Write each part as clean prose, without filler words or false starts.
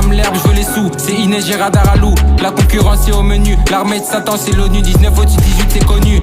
crame l'herbe, je veux les sous, c'est Inès, j'ai radar à loup. La concurrence est au menu, l'armée de Satan c'est l'ONU, 19 au-dessus 18 c'est connu.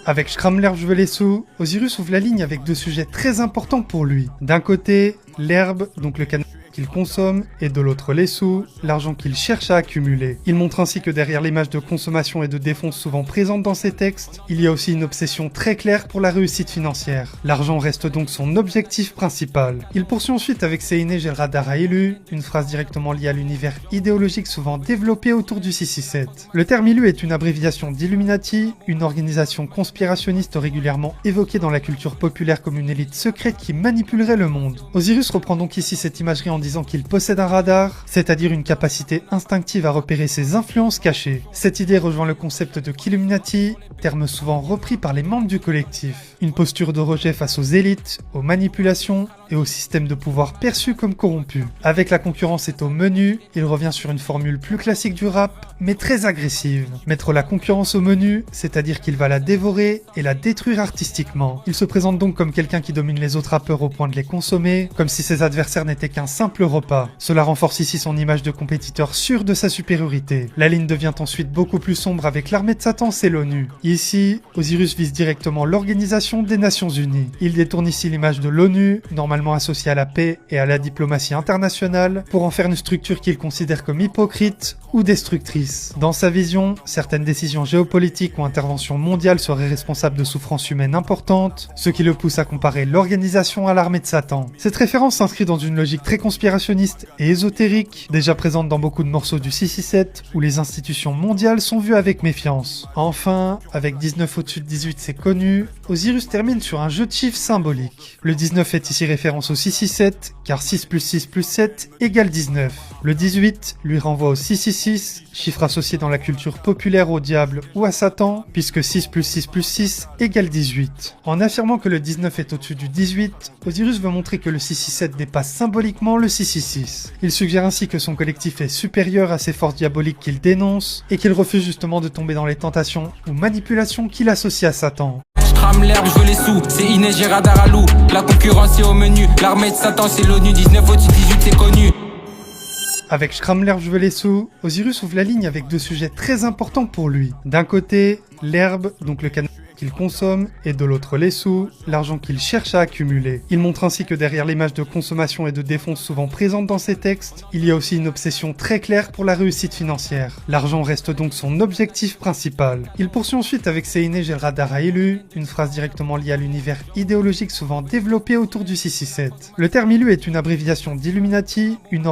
Avec Schramm l'herbe, je veux les sous, Osiris ouvre la ligne avec deux sujets très importants pour lui. D'un côté, l'herbe, donc le cannabis qu'il consomme, et de l'autre les sous, l'argent qu'il cherche à accumuler. Il montre ainsi que derrière l'image de consommation et de défonce souvent présente dans ses textes, il y a aussi une obsession très claire pour la réussite financière. L'argent reste donc son objectif principal. Il poursuit ensuite avec Seiné, j'ai le radar à élu, une phrase directement liée à l'univers idéologique souvent développé autour du 667. Le terme ILU est une abréviation d'Illuminati, une organisation conspirationniste régulièrement évoquée dans la culture populaire comme une élite secrète qui manipulerait le monde. Osiris reprend donc ici cette imagerie en disant qu'il possède un radar, c'est-à-dire une capacité instinctive à repérer ses influences cachées. Cette idée rejoint le concept de Killuminati, terme souvent repris par les membres du collectif. Une posture de rejet face aux élites, aux manipulations et aux systèmes de pouvoir perçus comme corrompus. Avec la concurrence est au menu, il revient sur une formule plus classique du rap, mais très agressive. Mettre la concurrence au menu, c'est-à-dire qu'il va la dévorer et la détruire artistiquement. Il se présente donc comme quelqu'un qui domine les autres rappeurs au point de les consommer, comme si ses adversaires n'étaient qu'un simple repas. Cela renforce ici son image de compétiteur sûr de sa supériorité. La ligne devient ensuite beaucoup plus sombre avec l'armée de Satan, c'est l'ONU. Ici, Osiris vise directement l'Organisation des Nations Unies. Il détourne ici l'image de l'ONU, normalement associée à la paix et à la diplomatie internationale, pour en faire une structure qu'il considère comme hypocrite ou destructrice. Dans sa vision, certaines décisions géopolitiques ou interventions mondiales seraient responsables de souffrances humaines importantes, ce qui le pousse à comparer l'organisation à l'armée de Satan. Cette référence s'inscrit dans une logique très conspirationniste et ésotérique, déjà présente dans beaucoup de morceaux du 667, où les institutions mondiales sont vues avec méfiance. Enfin, avec 19 au-dessus de 18 c'est connu, Osiris termine sur un jeu de chiffres symbolique. Le 19 fait ici référence au 667, car 6 plus 6 plus 7 égale 19. Le 18 lui renvoie au 666, chiffre associé dans la culture populaire au diable ou à Satan, puisque 6 plus 6 plus 6 égale 18. En affirmant que le 19 est au-dessus du 18, Osiris veut montrer que le 667 dépasse symboliquement le 666. Il suggère ainsi que son collectif est supérieur à ces forces diaboliques qu'il dénonce, et qu'il refuse justement de tomber dans les tentations ou manipulations qu'il associe à Satan. Crame l'herbe, je veux les sous, c'est Inès, j'ai radar à loup. La concurrence est au menu, l'armée de Satan c'est l'ONU, 19 au-dessus 18 c'est connu. Avec Schramm l'herbe, je veux les sous, Osiris ouvre la ligne avec deux sujets très importants pour lui. D'un côté, l'herbe, donc le cannabis qu'il consomme, et de l'autre les sous, l'argent qu'il cherche à accumuler. Il montre ainsi que derrière l'image de consommation et de défonce souvent présente dans ses textes, il y a aussi une obsession très claire pour la réussite financière. L'argent reste donc son objectif principal. Il poursuit ensuite avec Seiné, j'ai le radar à élu, une phrase directement liée à l'univers idéologique souvent développé autour du 667. Le terme ILU est une abréviation d'Illuminati, une